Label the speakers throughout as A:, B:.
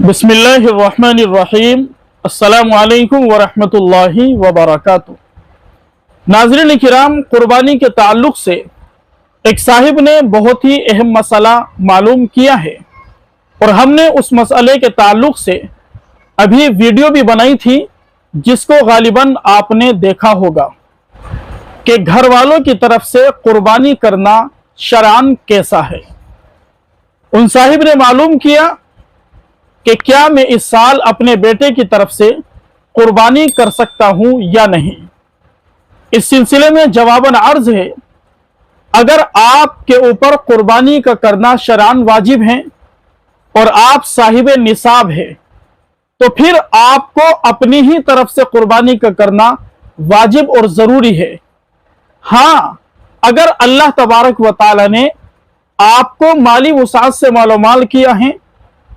A: बिस्मिल्लाहिर्रहमानिर्रहीम। अस्सलामु अलैकुम वरहमतुल्लाहि वबरकातुहू। नाज़रीन किराम, कुर्बानी के ताल्लुक से एक साहिब ने बहुत ही अहम मसला मालूम किया है और हमने उस मसले के ताल्लुक से अभी वीडियो भी बनाई थी, जिसको गालिबन आपने देखा होगा कि घर वालों की तरफ से कुर्बानी करना शरअन कैसा है। उन साहिब ने मालूम किया कि क्या मैं इस साल अपने बेटे की तरफ से कुर्बानी कर सकता हूं या नहीं। इस सिलसिले में जवाबन अर्ज है, अगर आपके ऊपर कुर्बानी का करना शरअन वाजिब है और आप साहिब निसाब है, तो फिर आपको अपनी ही तरफ से कुर्बानी का करना वाजिब और ज़रूरी है। हाँ, अगर अल्लाह तबारक व तआला ने आपको माली वसाअत से मालोमाल किया है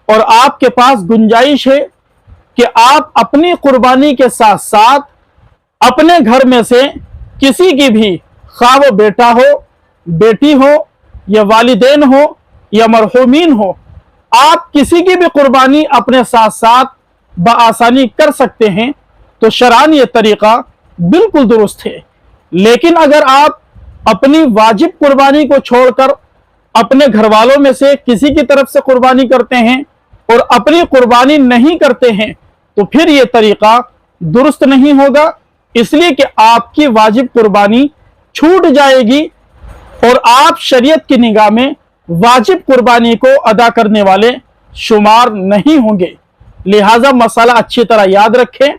A: और आपके पास गुंजाइश है कि आप अपनी कुर्बानी के साथ साथ अपने घर में से किसी की भी, खा वो बेटा हो, बेटी हो या वालिदैन हो या मरहूमीन हो, आप किसी की भी कुर्बानी अपने साथ साथ बआसानी कर सकते हैं, तो शरअन ये तरीका बिल्कुल दुरुस्त है। लेकिन अगर आप अपनी वाजिब कुर्बानी को छोड़कर अपने घर वालों में से किसी की तरफ से कुर्बानी करते हैं और अपनी कुर्बानी नहीं करते हैं, तो फिर ये तरीका दुरुस्त नहीं होगा, इसलिए कि आपकी वाजिब कुर्बानी छूट जाएगी और आप शरीयत की निगाह में वाजिब कुर्बानी को अदा करने वाले शुमार नहीं होंगे। लिहाजा मसला अच्छी तरह याद रखें,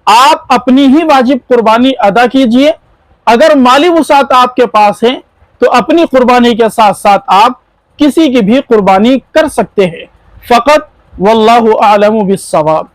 A: आप अपनी ही वाजिब कुर्बानी अदा कीजिए। अगर माली वसाअत आपके पास है तो अपनी कुर्बानी के साथ साथ आप किसी की भी कुर्बानी कर सकते हैं। फ़कत वल्लाहु आलमु बिस्सवाब।